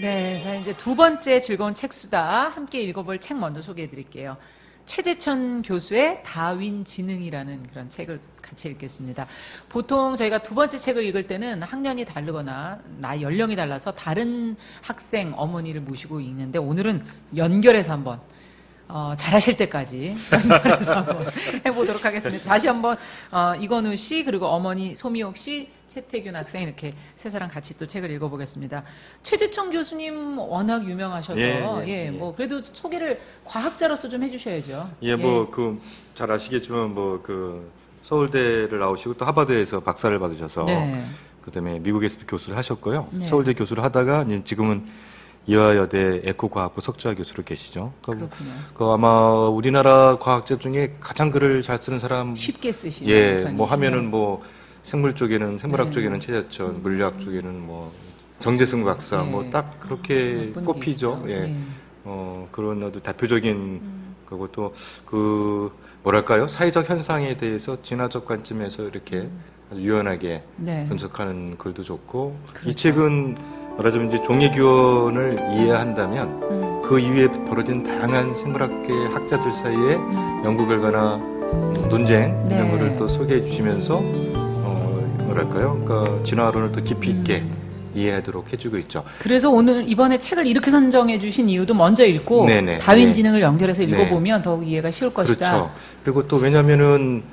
네, 자 이제 두 번째 즐거운 책수다 함께 읽어볼 책 먼저 소개해드릴게요. 최재천 교수의 다윈 지능이라는 그런 책을 같이 읽겠습니다. 보통 저희가 두 번째 책을 읽을 때는 학년이 다르거나 나이 연령이 달라서 다른 학생 어머니를 모시고 읽는데 오늘은 연결해서 한번 잘하실 때까지 연결해서 한번 해보도록 하겠습니다. 다시 한번 이건우 씨 그리고 어머니 소미옥 씨 최태균 학생 이렇게 세 사람 같이 또 책을 읽어보겠습니다. 최재천 교수님 워낙 유명하셔서 뭐 그래도 소개를 과학자로서 좀 해주셔야죠. 뭐 잘 아시겠지만 뭐 서울대를 나오시고 또 하버드에서 박사를 받으셔서 그다음에 미국에서도 교수를 하셨고요. 서울대 교수를 하다가 지금은 이화여대 에코과학부 석좌 교수로 계시죠. 그렇군요. 아마 우리나라 과학자 중에 가장 글을 잘 쓰는 사람 쉽게 쓰시는 뭐 하면은 뭐 생물학 쪽에는 최재천, 물리학 쪽에는 뭐 정재승 박사 뭐 딱 그렇게 꼽히죠. 그런 아주 대표적인 거고 또 뭐랄까요? 사회적 현상에 대해서 진화적 관점에서 이렇게 아주 유연하게 분석하는 글도 좋고 이 책은 말하자면 이제 종의규원을 이해한다면 그 이후에 벌어진 다양한 생물학계 학자들 사이의 연구 결과나 논쟁 이런 거를 또 소개해 주시면서 뭐랄까요? 그러니까 진화론을 또 깊이 있게 이해하도록 해주고 있죠. 그래서 오늘 이번에 책을 이렇게 선정해 주신 이유도 먼저 읽고 다윈 지능을 연결해서 읽어보면 더욱 이해가 쉬울 것이다. 그렇죠. 그리고 또 왜냐하면은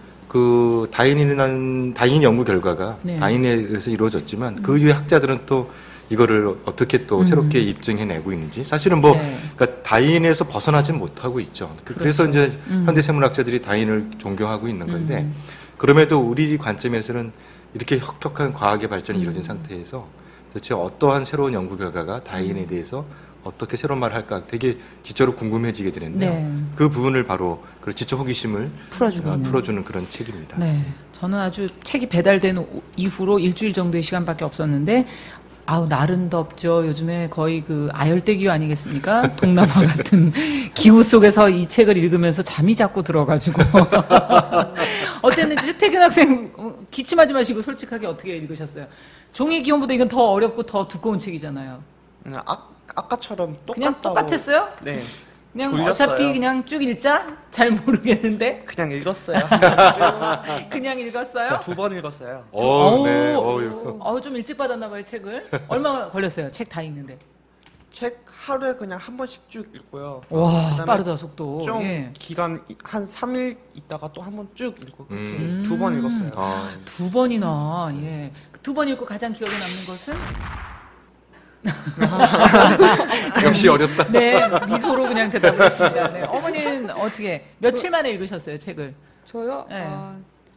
다윈 연구 결과가 다윈에 의해서 이루어졌지만 그 이후에 학자들은 또 이거를 어떻게 또 새롭게 입증해내고 있는지 사실은 그러니까 다윈에서 벗어나진 못하고 있죠. 그래서 이제 현대 생물학자들이 다윈을 존경하고 있는 건데 그럼에도 우리 관점에서는 이렇게 혁혁한 과학의 발전이 이루어진 상태에서 도대체 어떠한 새로운 연구 결과가 다윈에 대해서 어떻게 새로운 말을 할까 되게 지적으로 궁금해지게 되는데요. 그 부분을 바로 그 지적 호기심을 풀어주는 그런 책입니다. 저는 아주 책이 배달된 이후로 일주일 정도의 시간밖에 없었는데 날은 덥죠. 요즘에 거의 아열대 기후 아니겠습니까? 동남아 같은 기후 속에서 이 책을 읽으면서 잠이 자꾸 들어가지고. 어땠는지 최태균 학생 기침하지 마시고 솔직하게 어떻게 읽으셨어요? 종이 기온보다 이건 더 어렵고 더 두꺼운 책이잖아요. 아까처럼 똑같다고. 그냥 똑같았어요? 네. 그냥 돌렸어요. 어차피 그냥 쭉 읽자? 잘 모르겠는데. 그냥 읽었어요. 그냥 읽었어요? 2번 읽었어요. 좀 일찍 받았나 봐요, 책을. 얼마 걸렸어요? 책 다 읽는데. 책 하루에 그냥 한 번씩 쭉 읽고요. 와, 빠르다, 속도. 좀 기간 한 3일 있다가 또 한 번 쭉 읽고 그렇게 2번 읽었어요. 2번이나, 2번 읽고 가장 기억에 남는 것은? 역시 어렵다. 미소로 그냥 대답을 했습니다. 어머니는 어떻게, 며칠 만에 읽으셨어요, 책을? 저요?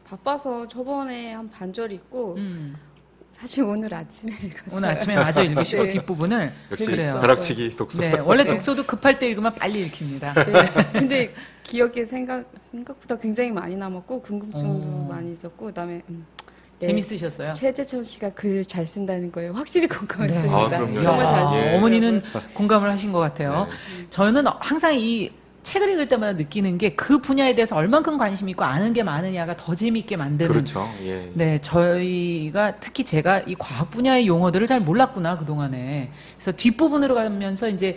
바빠서 저번에 한 반절 읽고, 사실 오늘 아침에 읽었어요. 오늘 아침에 마저 읽으시고 뒷부분을. 역시 벼락치기 독서. 원래 독서도 급할 때 읽으면 빨리 읽힙니다. 근데 기억에 생각보다 굉장히 많이 남았고, 궁금증도 많이 있었고, 그다음에 재밌으셨어요? 최재천 씨가 글 잘 쓴다는 거예요. 확실히 공감했습니다. 정말 잘 쓰세요. 어머니는 공감을 하신 것 같아요. 저는 항상 이 책을 읽을 때마다 느끼는 게 그 분야에 대해서 얼만큼 관심이 있고 아는 게 많으냐가 더 재미있게 만드는. 그렇죠. 저희가 특히 제가 이 과학 분야의 용어들을 잘 몰랐구나 그동안에. 그래서 뒷부분으로 가면서 이제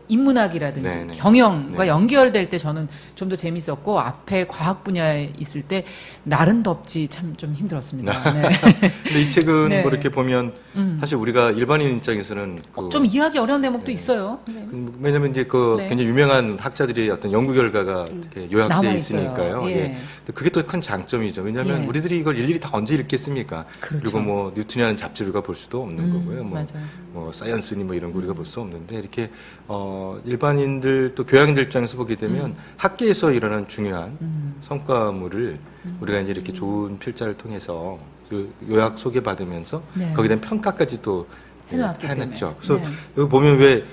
인문학이라든지 경영과 연결될 때 저는 좀 더 재밌었고 앞에 과학 분야에 있을 때 날은 덥지 참 좀 힘들었습니다. 근데 이 책은 이렇게 보면 사실 우리가 일반인 입장에서는 좀 이해하기 어려운 대목도 있어요. 왜냐면 이제 굉장히 유명한 학자들이 어떤 연구 결과가 이렇게 요약되어 있으니까요. 그게 또 큰 장점이죠. 왜냐하면 우리들이 이걸 일일이 다 언제 읽겠습니까? 그리고 뭐 뉴턴이라는 잡지를 볼 수도 없는 거고요. 뭐 사이언스니 뭐 이런 거 우리가 볼 수 없는데 이렇게 일반인들 또 교양인들 입장에서 보게 되면 학계에서 일어나는 중요한 성과물을 우리가 이제 이렇게 좋은 필자를 통해서 요약 소개받으면서 거기에 대한 평가까지 또 해놨죠. 그래서 여기 보면 왜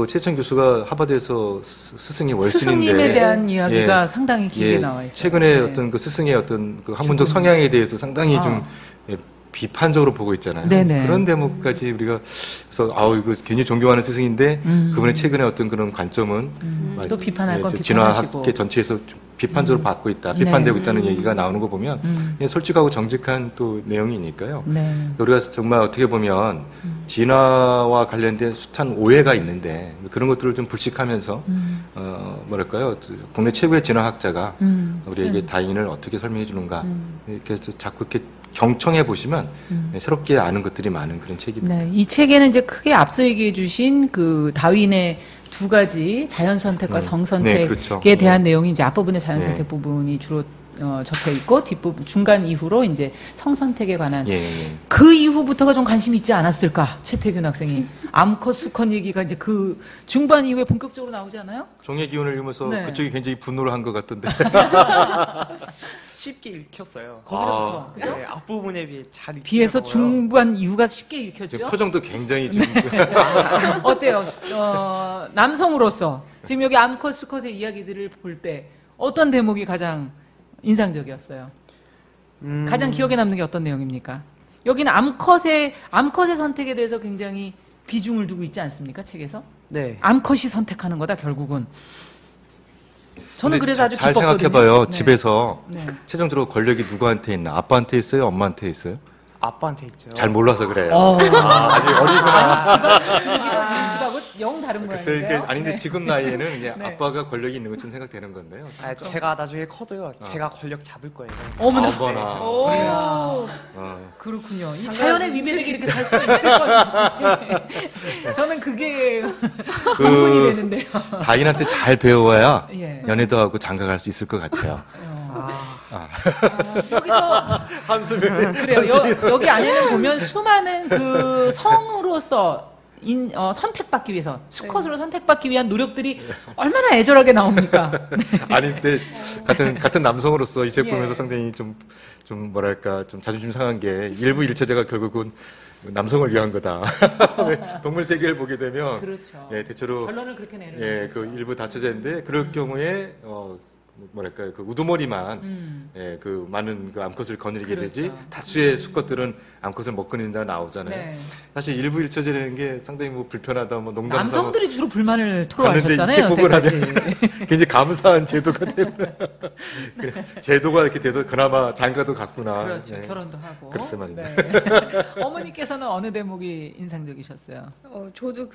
최천 교수가 하버드에서 스승이 월신인데 스승님에 대한 이야기가 상당히 길게 나와 있어요. 최근에 어떤 스승의 어떤 학문적 성향에 대해서 상당히 좀 비판적으로 보고 있잖아요. 그런 대목까지 우리가 그래서 이거 굉장히 존경하는 스승인데 그분의 최근에 어떤 그런 관점은 또 비판할 건 진화학계 전체에서 좀 비판적으로 받고 있다, 비판되고 있다는 얘기가 나오는 거 보면 솔직하고 정직한 또 내용이니까요. 우리가 정말 어떻게 보면 진화와 관련된 숱한 오해가 있는데 그런 것들을 좀 불식하면서 뭐랄까요 국내 최고의 진화학자가 우리에게 다윈을 어떻게 설명해 주는가 이렇게 자꾸 이렇게 경청해 보시면 새롭게 아는 것들이 많은 그런 책입니다. 네, 이 책에는 이제 크게 앞서 얘기해 주신 그 다윈의 두 가지 자연 선택과 성 선택에 네, 그렇죠. 대한 내용이 이제 앞부분의 자연 선택 부분이 주로 적혀 있고 뒷부분 중간 이후로 이제 성 선택에 관한 그 이후부터가 좀 관심이 있지 않았을까 최태균 학생이 암컷 수컷 얘기가 이제 그 중반 이후에 본격적으로 나오지 않아요? 종의 기운을 읽으면서 네. 그쪽이 굉장히 분노를 한 것 같던데. 쉽게 읽혔어요. 거기서부터 그죠? 네, 앞부분에 비해서 중반 이후가 쉽게 읽혔죠. 표정도 굉장히 지금 어때요? 남성으로서 지금 여기 암컷 수컷의 이야기들을 볼 때 어떤 대목이 가장 인상적이었어요? 가장 기억에 남는 게 어떤 내용입니까? 여기는 암컷의 선택에 대해서 굉장히 비중을 두고 있지 않습니까? 책에서? 네. 암컷이 선택하는 거다 결국은. 저는 근데 그래서 아주 잘 기뻤거든요. 생각해봐요. 네. 집에서 네. 최종적으로 권력이 누구한테 있나? 아빠한테 있어요? 엄마한테 있어요? 아빠한테 있죠. 잘 몰라서 그래요. 아직 어리구나. 집하고 영 다른 글쎄요, 이게 모양인데요. 아닌데 네. 지금 나이에는 이제 네. 아빠가 권력이 있는 것처럼 생각되는 건데요. 제가 나중에 커도요. 제가 권력 잡을 거예요. 어머나. 어머나. 오. 이야. 어. 그렇군요. 이 자연의 위배되게 이렇게 살 수 있을 건지. 저는 그게 의문이 되는데요. 다인한테 잘 배워야 예. 연애도 하고 장가갈 수 있을 것 같아요. 여기서 한숨이 그래요. 여기 안에는 보면 수많은 그 성으로서 선택받기 위해서 수컷으로 선택받기 위한 노력들이 얼마나 애절하게 나옵니까? 아니 근데 같은 남성으로서 이 책 예. 보면서 상당히 좀 뭐랄까 좀 자존심 상한 게 일부 일처제가 결국은 남성을 위한 거다. 동물 세계를 보게 되면 그렇죠. 예, 대체로 결론을 그렇게 내는 예, 그 일부 다처제인데 그럴 경우에 뭐랄까요 그 우두머리만 예, 그 많은 그 암컷을 거느리게 그렇죠. 되지 다수의 수컷들은 암컷을 못 거느린다 나오잖아요. 네. 사실 일부 일처제라는 게 상당히 뭐 불편하다 뭐 농담 남성들이 주로 불만을 하는데 이 토로하셨잖아요. 책 보고 나면 여태까지. 굉장히 감사한 제도가 되는 제도가 이렇게 돼서 그나마 장가도 갔구나. 그렇죠. 예. 결혼도 하고. 글쎄 말입니다. 네. 어머니께서는 어느 대목이 인상적이셨어요? 저도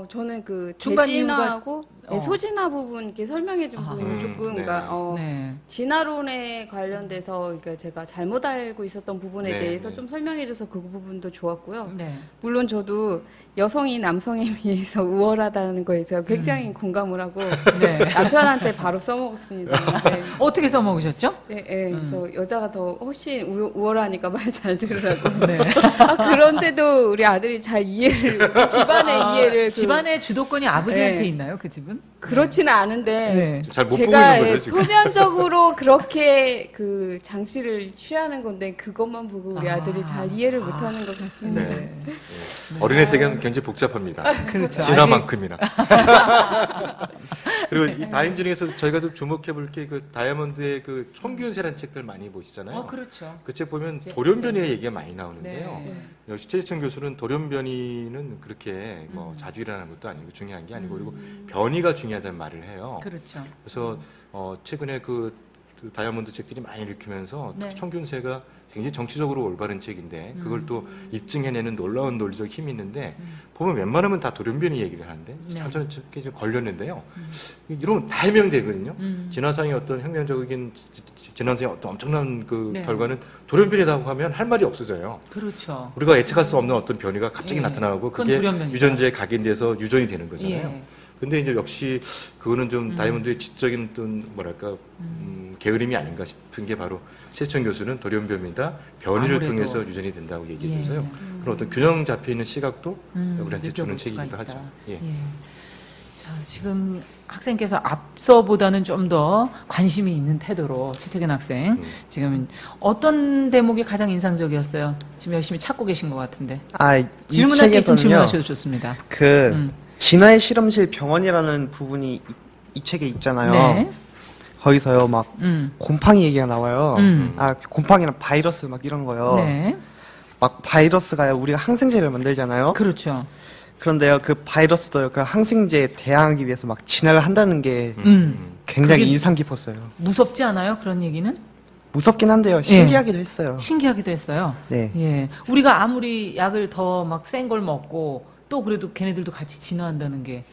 저는 그 중반 대진화하고 이유가- 소진화 부분 이렇게 설명해준 부분이 조금 네. 그러니까 네. 진화론에 관련돼서 그러니까 제가 잘못 알고 있었던 부분에 네, 대해서 네. 좀 설명해줘서 그 부분도 좋았고요. 네. 물론 저도 여성이 남성에 비해서 우월하다는 거에 제가 굉장히 공감을 하고 네. 남편한테 바로 써먹었습니다. 네. 어떻게 써먹으셨죠? 네, 네. 그래서 여자가 더 훨씬 우월하니까 말 잘 들으라고. 네. 그런데도 우리 아들이 잘 집안의 이해를 집안의 주도권이 아버지한테 네. 있나요, 그 집은? 그렇지는 않은데 네. 잘 못 보고 제가 있는 거죠 지금. 표면적으로 그렇게 그 장치를 취하는 건데 그것만 보고 우리 아. 아들이 잘 이해를 못하는 것 같습니다. 네. 어린애 세계는 굉장히 복잡합니다. 그렇죠. 진화만큼이나. 그리고 이 다인 중에서 저희가 좀 주목해 볼 게 그 다이아몬드의 그 총균세라는 책들 많이 보시잖아요. 그렇죠. 그 책 보면 이제- 돌연변이의 얘기가 많이 나오는데요. 네. 역시 최재천 교수는 돌연변이는 그렇게 뭐 자주 일어나는 것도 아니고 중요한 게 아니고 그리고 변이가 중요하다는 말을 해요. 그렇죠. 그래서 최근에 그 다이아몬드 책들이 많이 읽히면서 네. 총균세가 굉장히 정치적으로 올바른 책인데 그걸 또 입증해내는 놀라운 논리적 힘이 있는데 보면 웬만하면 다 돌연변이 얘기를 하는데 네. 참 저는 좀 걸렸는데요. 이러면 다 해명되거든요. 진화상의 어떤 혁명적인 진화상의 어떤 엄청난 그 네. 결과는 돌연변이라고 하면 할 말이 없어져요. 그렇죠. 우리가 예측할 수 없는 어떤 변이가 갑자기 예. 나타나고 그건 그게 돌연변이죠. 유전자에 각인돼서 유전이 되는 거잖아요. 예. 근데 이제 역시 그거는 좀 다이아몬드의 지적인 어떤 뭐랄까 게으름이 아닌가 싶은 게 바로 최천 교수는 돌연변이다 변이를 아무래도. 통해서 유전이 된다고 얘기해줘서요. 예. 그런 어떤 균형 잡혀 있는 시각도 우리한테 주는 느껴볼 수가 책이기도 있다. 하죠. 예. 예. 자, 지금 학생께서 앞서보다는 좀 더 관심이 있는 태도로 최태균 학생 지금 어떤 대목이 가장 인상적이었어요? 지금 열심히 찾고 계신 것 같은데 이 질문할 게 있으면 책에서는요. 질문하셔도 좋습니다. 그 진화의 실험실 병원이라는 부분이 이 책에 있잖아요. 네. 거기서요 막 곰팡이 얘기가 나와요. 음. 곰팡이랑 바이러스 막 이런 거요. 네. 막 바이러스가요 우리가 항생제를 만들잖아요. 그렇죠. 그런데요 그 바이러스도요 그 항생제에 대항하기 위해서 막 진화를 한다는 게 굉장히 그게- 인상 깊었어요. 무섭지 않아요? 그런 얘기는? 무섭긴 한데요. 신기하기도 했어요. 신기하기도 했어요. 네. 예. 우리가 아무리 약을 더 막 센 걸 먹고 또 그래도 걔네들도 같이 진화한다는 게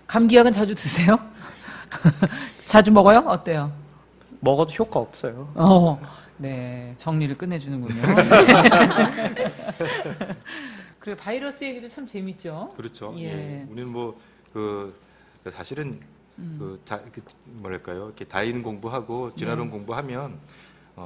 감기약은 자주 드세요? 자주 먹어요? 어때요? 먹어도 효과 없어요. 네. 정리를 끝내주는군요. 그리고 바이러스 얘기도 참 재밌죠? 그렇죠. 예. 예. 우리는 뭐, 사실은, 뭐랄까요. 이렇게 다인 공부하고 진화론 공부하면,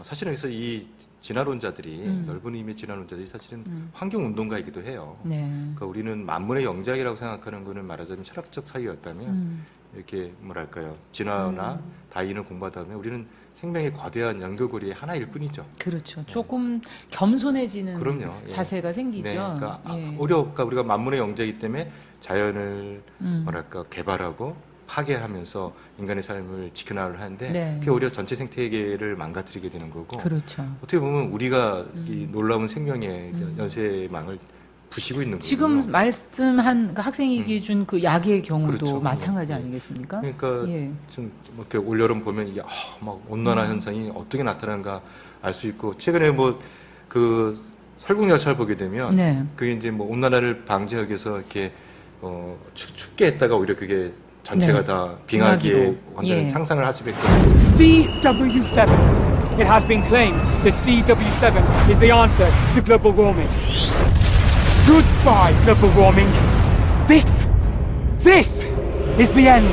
사실은 그래서 이 진화론자들이, 넓은 의미의 진화론자들이 사실은 환경운동가이기도 해요. 네. 그러니까 우리는 만물의 영장이라고 생각하는 거는 말하자면 철학적 사유였다면, 이렇게 뭐랄까요. 진화나 다인을 공부하다 보면 우리는 생명의 거대한 연결고리의 하나일 뿐이죠. 그렇죠. 조금 겸손해지는 그럼요. 예. 자세가 생기죠. 네, 그러니까 예. 그러니까 우리가 만물의 영자이기 때문에 자연을 뭐랄까 개발하고 파괴하면서 인간의 삶을 지켜나가려 하는데 네. 그게 오히려 전체 생태계를 망가뜨리게 되는 거고 그렇죠. 어떻게 보면 우리가 이 놀라운 생명의 연쇄망을 부시고 있는 거죠. 지금 말씀한 그 학생이 얘기해 준 그 약의 경우도 그렇죠. 마찬가지 예. 아니겠습니까? 그러니까 예. 좀 이렇게 올여름 보면 이게 막 온난화 현상이 어떻게 나타나는가 알 수 있고 최근에 뭐 그 설국열차를 보게 되면 네. 그게 이제 뭐 온난화를 방지하기 위해서 이렇게 춥게 했다가 오히려 그게 전체가 네. 다 빙하기의 빙하기로. 완전 예. 상상을 할 수밖에 없는 CW7. It has been claimed that CW7 is the answer to global warming. Goodbye, global warming. This is the end.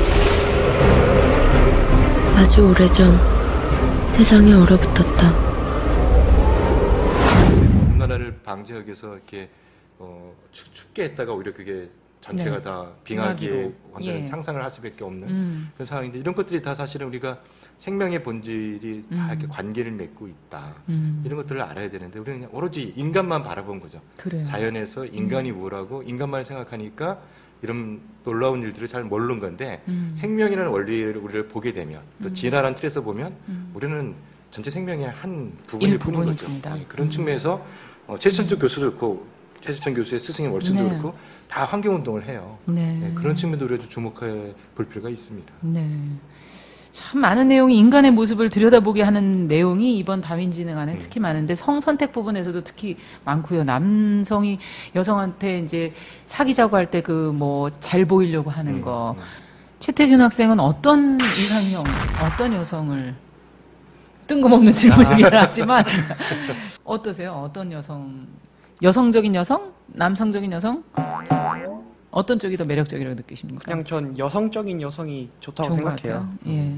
아주 오래전 세상에 얼어붙었다. 온난화를 방지하기 위해서 이렇게 춥게 했다가 오히려 그게 전체가 네. 다 빙하기의 빙하기로. 완전 예. 상상을 할 수밖에 없는 그런 상황인데 이런 것들이 다 사실은 우리가 생명의 본질이 다 이렇게 관계를 맺고 있다. 이런 것들을 알아야 되는데 우리는 그냥 오로지 인간만 바라본 거죠. 그래요. 자연에서 인간이 우월하고 인간만 생각하니까 이런 놀라운 일들을 잘 모르는 건데 생명이라는 원리를 우리를 보게 되면 또 진화라는 틀에서 보면 우리는 전체 생명의 한 부분일 뿐인 거죠. 일부분입니다. 예, 그런 측면에서 최재천 교수도 그렇고 최재천 교수의 스승인 월슨도 네. 그렇고 다 환경운동을 해요. 네. 예, 그런 측면도 우리가 주목해 볼 필요가 있습니다. 네. 참 많은 내용이 인간의 모습을 들여다보게 하는 내용이 이번 다윈지능 안에 특히 많은데 성선택 부분에서도 특히 많고요. 남성이 여성한테 이제 사귀자고 할 때 그 뭐 잘 보이려고 하는 거. 최태균 학생은 어떤 이상형, 어떤 여성을 뜬금없는 질문이긴 하지만 어떠세요? 어떤 여성적인 여성? 남성적인 여성? 어떤 쪽이 더 매력적이라고 느끼십니까? 그냥 전 여성적인 여성이 좋다고 좋은 것 생각해요. 같아요. 예.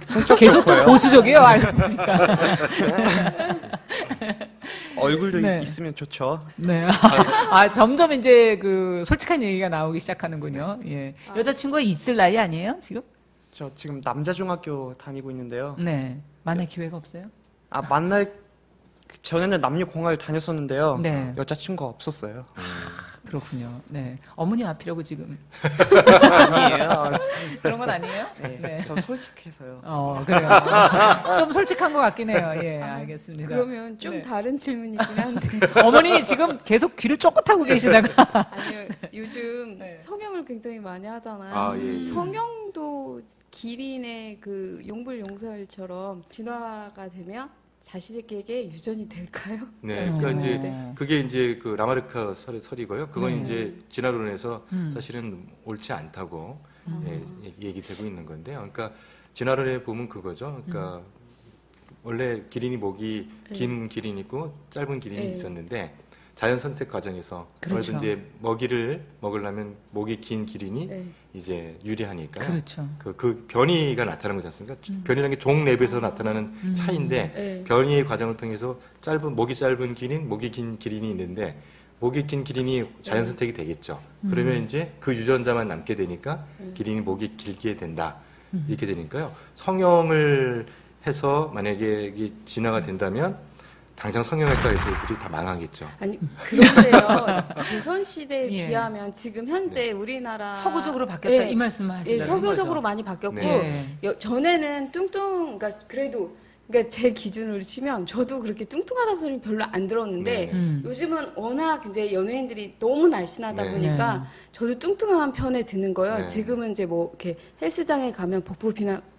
성격 계속 좀 좋고요. 보수적이에요, 알고 보니까. 얼굴도 네. 있으면 좋죠. 네. 점점 이제 그 솔직한 얘기가 나오기 시작하는군요. 예. 여자친구가 있을 나이 아니에요, 지금? 저 지금 남자 중학교 다니고 있는데요. 네. 만날 기회가 없어요? 만날 전에는 남녀 공학을 다녔었는데요. 네. 여자친구가 없었어요. 그렇군요. 네. 어머니 앞이라고 지금. 아니에요. 그런 건 아니에요? 네. 저 솔직해서요. 그래요. 좀 솔직한 것 같긴 해요. 예, 알겠습니다. 그러면 좀 네. 다른 질문이긴 한데. 어머니 지금 계속 귀를 쫑긋하고 계시다가. 아니요, 요즘 네. 성형을 굉장히 많이 하잖아요. 아, 예, 예. 성형도 기린의 그 용불용설처럼 진화가 되면 자식에게 유전이 될까요? 네, 그러니까 네. 이제 그게 이제 그 라마르카 설이고요. 그건 네. 이제 진화론에서 사실은 옳지 않다고 얘기되고 있는 건데요. 그러니까 진화론에 보면 그거죠. 그러니까 원래 기린이 목이 긴 기린이 있고 짧은 기린이 네. 있었는데 자연 선택 과정에서 그렇죠. 아무래도 이제 먹이를 먹으려면 목이 긴 기린이 네. 이제 유리하니까요. 그렇죠. 그 변이가 나타나는 거지 않습니까? 변이라는 게 종 랩에서 나타나는 차이인데 네. 변이의 과정을 통해서 목이 짧은 기린, 목이 긴 기린이 있는데 목이 긴 기린이 자연 선택이 되겠죠. 그러면 이제 그 유전자만 남게 되니까 기린이 목이 길게 된다. 이렇게 되니까요. 성형을 해서 만약에 이게 진화가 된다면 당장 성형외과 의사들이 다 망하겠죠. 아니 그런데요. 조선 시대에 예. 비하면 지금 현재 우리나라 서구적으로 바뀌었다 예. 이 말씀을 하시는 예, 거죠. 서구적으로 많이 바뀌었고 네. 전에는 그러니까 그래도 그러니까 제 기준으로 치면 저도 그렇게 뚱뚱하다 소리는 별로 안 들었는데 네. 요즘은 워낙 이제 연예인들이 너무 날씬하다 네. 보니까 네. 저도 뚱뚱한 편에 드는 거예요. 네. 지금은 이제 뭐 이렇게 헬스장에 가면 복부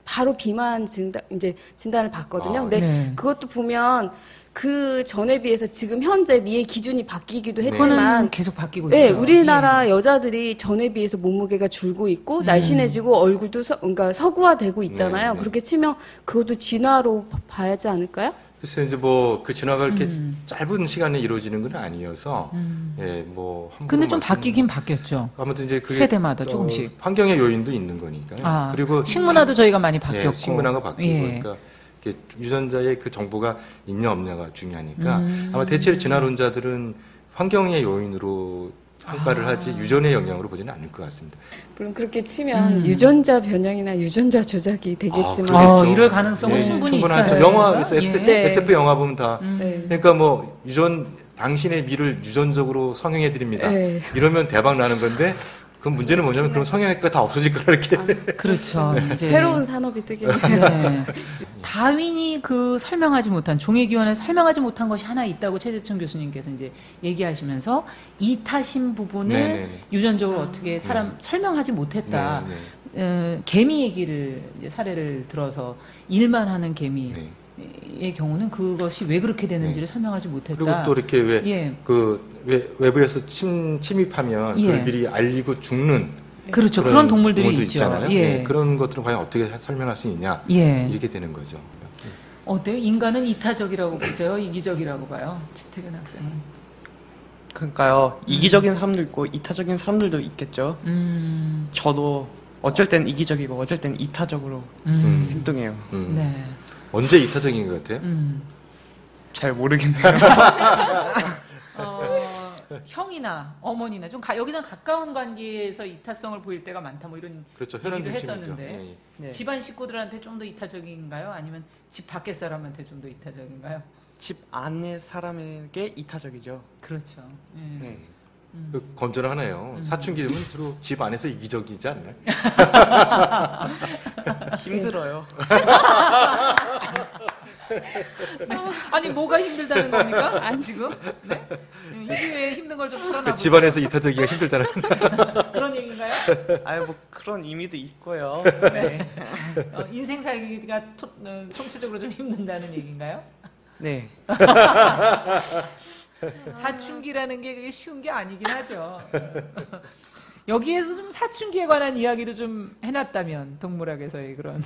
바로 비만 진단을 받거든요. 근데 네. 그것도 보면 그 전에 비해서 지금 현재 미의 기준이 바뀌기도 네. 했지만 그거는 계속 바뀌고 네, 있죠. 우리나라 여자들이 전에 비해서 몸무게가 줄고 있고 날씬해지고 얼굴도 그러니까 서구화되고 있잖아요. 네, 네. 그렇게 치면 그것도 진화로 봐야지 않을까요? 글쎄 이제 뭐 그 진화가 이렇게 짧은 시간에 이루어지는 건 아니어서 예, 뭐 함부로 근데 좀 말씀- 바뀌긴 바뀌었죠. 아무튼 이제 그게 세대마다 조금씩. 환경의 요인도 있는 거니까요. 아, 그리고 식문화도 저희가 많이 바뀌었고. 예, 식문화가 바뀌고 예. 그러니까 이렇게 유전자의 그 정보가 있냐 없냐가 중요하니까 아마 대체로 진화론자들은 환경의 요인으로 평가를 하지 유전의 영향으로 보지는 않을 것 같습니다. 물론 그렇게 치면 유전자 변형이나 유전자 조작이 되겠지만 그러겠죠. 이럴 가능성은 예, 충분히 충분하죠. 있지 않습니까? 영화에서 네. SF 영화 보면 다 네. 그러니까 뭐 당신의 미를 유전적으로 성형해 드립니다. 네. 이러면 대박 나는 건데 그 문제는 뭐냐면 그럼 성형외과 다 없어질 거라 이렇게. 그렇죠. 이제. 새로운 산업이 뜨겠네요. 네. 다윈이 그 설명하지 못한 종의기원에 설명하지 못한 것이 하나 있다고 최재천 교수님께서 이제 얘기하시면서 이타심 부분을 네네네. 유전적으로 어떻게 설명하지 못했다. 네, 네. 개미 얘기를 이제 사례를 들어서 일만 하는 개미의 네. 경우는 그것이 왜 그렇게 되는지를 설명하지 못했다. 그리고 또 이렇게 예. 외부에서 침입하면 예. 그걸 미리 알리고 죽는 그렇죠. 그런 동물들이 동물도 있죠. 있잖아요. 예. 네, 그런 것들은 과연 어떻게 설명할 수 있냐 예. 이렇게 되는 거죠. 어때요? 인간은 이타적이라고 보세요? 이기적이라고 봐요? 최태근 학생은. 그러니까요. 이기적인 사람도 있고 이타적인 사람들도 있겠죠. 저도 어쩔 땐 이기적이고 어쩔 땐 이타적으로 행동해요. 네. 언제 이타적인 것 같아요? 잘 모르겠네요. 형이나 어머니나 좀 여기서 가까운 관계에서 이타성을 보일 때가 많다 뭐 이런 그렇죠. 얘기도 혈연 중심이죠. 했었는데 예, 예. 네. 집안 식구들한테 좀 더 이타적인가요? 아니면 집 밖의 사람한테 좀 더 이타적인가요? 집 안의 사람에게 이타적이죠. 그렇죠. 예. 네. 그 건전하네요. 사춘기는 주로 집 안에서 이기적이지 않나요? 힘들어요. 아니 뭐가 힘들다는 겁니까? 지금? 네? 이게 왜 힘든 걸 좀 풀어놔 집 안에서 이타적이가 힘들다는. 그런 얘기인가요? 아유 뭐 그런 의미도 있고요. 네. 인생 살기가 총체적으로 좀 힘든다는 얘기인가요? 네. 사춘기라는 게 그게 쉬운 게 아니긴 하죠. 여기에서 좀 사춘기에 관한 이야기도 좀 해놨다면 동물학에서의 그런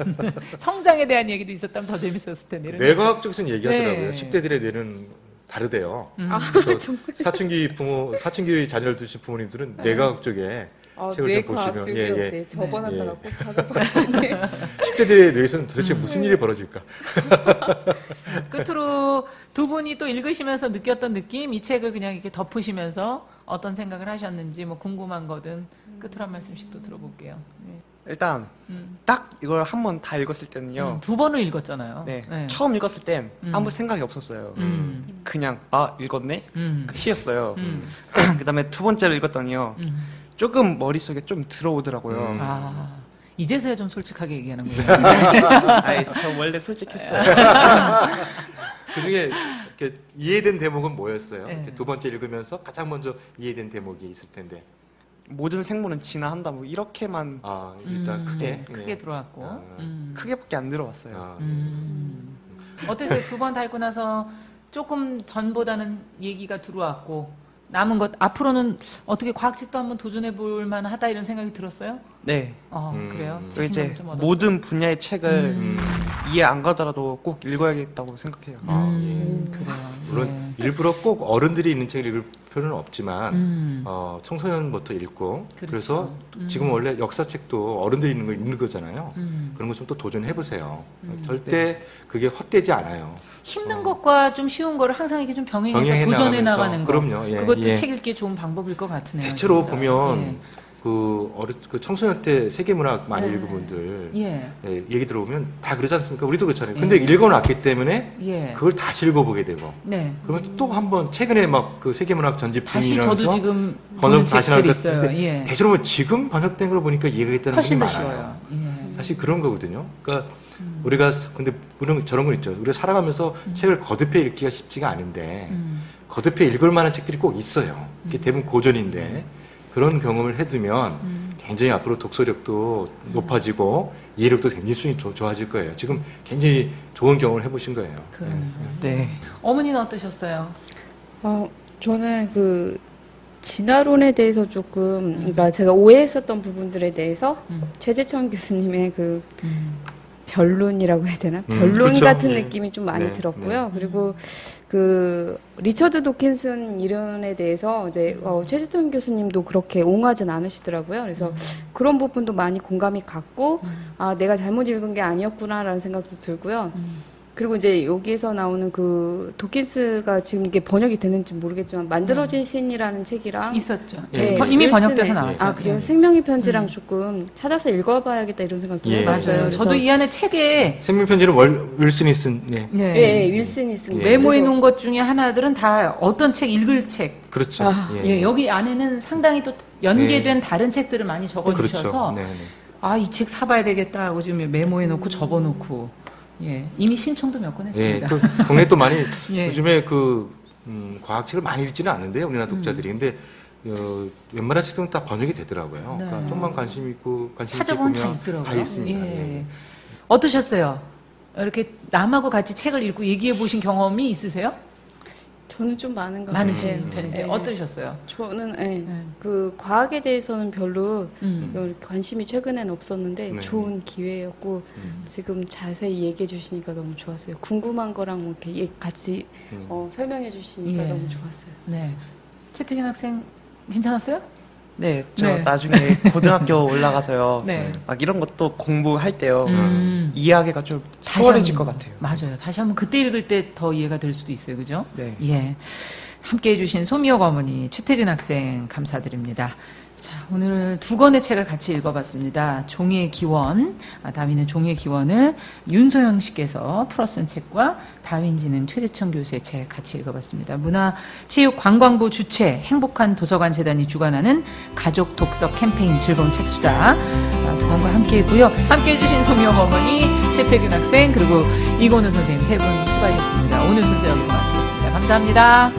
성장에 대한 얘기도 있었다면 더 재밌었을 텐데. 이런 뇌과학 쪽에서는 얘기하더라고요. 네. 10대들의 뇌는 다르대요. 그래서 사춘기 자녀를 두신 부모님들은 뇌과학 쪽에 책을 좀 보시면 네, 저번하다가 예. 꼭 찾아봤는데 10대들의 뇌에서는 도대체 무슨 일이 벌어질까? 끝으로 두 분이 또 읽으시면서 느꼈던 느낌, 이 책을 그냥 이렇게 덮으시면서 어떤 생각을 하셨는지 뭐 궁금한 거든 끝으로 한 말씀씩 또 들어볼게요. 네. 일단 딱 이걸 한 번 다 읽었을 때는요. 두 번을 읽었잖아요. 네. 네. 처음 읽었을 땐 아무 생각이 없었어요. 그냥 읽었네? 끝이었어요. 그다음에 두 번째로 읽었더니요. 조금 머릿속에 좀 들어오더라고요. 이제서야 좀 솔직하게 얘기하는 거예요. 아이, 저 원래 솔직했어요. 그중에 이렇게 이해된 대목은 뭐였어요? 네. 이렇게 두 번째 읽으면서 가장 먼저 이해된 대목이 있을 텐데. 모든 생물은 진화한다 뭐 이렇게만 일단 크게 크게 들어왔고. 크게밖에 안 들어왔어요. 어땠어요? 두 번 다 읽고 나서 조금 전보다는 얘기가 들어왔고 남은 것 앞으로는 어떻게 과학책도 한번 도전해 볼 만하다 이런 생각이 들었어요? 네. 그래요? 그리고 이제 자신감을 좀 얻었어요? 모든 분야의 책을 이해 안 가더라도 꼭 읽어야겠다고 생각해요. 그래요. 물론 일부러 꼭 어른들이 읽는 책을 읽을 필요는 없지만 청소년부터 읽고 그렇죠. 그래서 지금 원래 역사책도 어른들이 읽는 거 읽는 거잖아요. 그런 거 좀 또 도전해 보세요. 절대 그게 헛되지 않아요. 힘든 것과 좀 쉬운 거를 항상 이렇게 좀 병행해서 병행해 도전해 나가면서. 나가는 거. 그럼요. 예, 그것도 예. 책 읽기에 좋은 방법일 것 같으네요. 대체로 진짜. 보면 그 청소년 때 세계문학 많이 네. 읽은 분들 예. 얘기 들어보면 다 그러지 않습니까? 우리도 그렇잖아요. 근데 읽어놨기 때문에 예. 그걸 다시 읽어보게 되고 네. 그러면 또 한 번 최근에 막 그 세계문학 전집 다시 저도 붐이라면서 지금 번역 보는 다시 책들이 나올 있어요. 때 예. 대체로 보면 지금 번역된 걸 보니까 이해가 됐다는 분이 훨씬 더 많아요. 쉬워요. 예. 사실 그런 거거든요. 그러니까 우리가 근데 저런 건 있죠. 우리가 살아가면서 책을 거듭해 읽기가 쉽지가 않은데 거듭해 읽을 만한 책들이 꼭 있어요. 이게 대부분 고전인데 그런 경험을 해두면 굉장히 앞으로 독서력도 높아지고 이해력도 굉장히 순위 좋아질 거예요. 지금 굉장히 좋은 경험을 해보신 거예요. 네. 어머니는 어떠셨어요? 저는 그 진화론에 대해서 조금, 그러니까 제가 오해했었던 부분들에 대해서 최재천 교수님의 그 변론이라고 해야 되나? 변론 그렇죠. 같은 네. 느낌이 좀 많이 네. 들었고요. 그리고 그 리처드 도킨슨 이론에 대해서 이제 최재천 교수님도 그렇게 옹호하진 않으시더라고요. 그래서 그런 부분도 많이 공감이 갔고, 아, 내가 잘못 읽은 게 아니었구나라는 생각도 들고요. 그리고 이제 여기에서 나오는 그 도킨스가 지금 이게 번역이 되는지 모르겠지만 만들어진 신이라는 책이랑 있었죠. 네, 이미 윌슨의- 번역돼서 나왔죠. 아, 그래요? 생명의 편지랑 조금 찾아서 읽어봐야겠다 이런 생각도 예. 해봤어요. 맞아요. 그래서 저도 이 안에 책에 생명편지는 윌슨이 쓴, 네. 예, 윌슨이 쓴 메모해 놓은 것 중에 하나들은 다 어떤 책 읽을 책. 그렇죠. 예, 여기 안에는 상당히 또 연계된 다른 책들을 많이 적어주셔서 그렇죠. 네, 네. 아, 이 책 사봐야 되겠다 하고 지금 메모해 놓고 접어놓고 예, 이미 신청도 몇 건 예, 했습니다. 또 국내에 또 많이 예. 요즘에 그 과학책을 많이 읽지는 않는데요, 우리나라 독자들이. 근데 웬만한 책들은 다 번역이 되더라고요. 네. 그러니까 좀만 관심 있고 관심 있게 찾아보면 다 보면 있더라고요. 다 있습니다. 예. 어떠셨어요? 이렇게 남하고 같이 책을 읽고 얘기해 보신 경험이 있으세요? 저는 좀 많은 것 많으신 같아요. 편이세요? 네. 어떠셨어요? 저는 네. 그 과학에 대해서는 별로 음. 관심이 최근엔 없었는데 네. 좋은 기회였고 지금 자세히 얘기해 주시니까 너무 좋았어요. 궁금한 거랑 뭐 이렇게 같이 설명해 주시니까 예. 너무 좋았어요. 네. 최태균 학생 괜찮았어요? 네, 저 네. 나중에 고등학교 올라가서요. 네. 막 이런 것도 공부할 때요. 음. 이해하기가 좀 다시 수월해질 한번, 것 같아요. 맞아요. 다시 한번 그때 읽을 때 더 이해가 될 수도 있어요. 그죠? 네. 예. 함께 해주신 소미옥 어머니, 최태균 학생 감사드립니다. 자, 오늘 두 권의 책을 같이 읽어봤습니다. 종이의 기원, 다윈의 종이의 기원을 윤소영 씨께서 풀어쓴 책과 다윈지는 최재천 교수의 책 같이 읽어봤습니다. 문화체육관광부 주최 행복한 도서관 재단이 주관하는 가족 독서 캠페인 즐거운 책수다 두 권과 함께 했고요. 함께 해주신 소미옥 어머니, 최태균 학생, 그리고 이건우 선생님 세 분 수고하셨습니다. 오늘 순서 여기서 마치겠습니다. 감사합니다.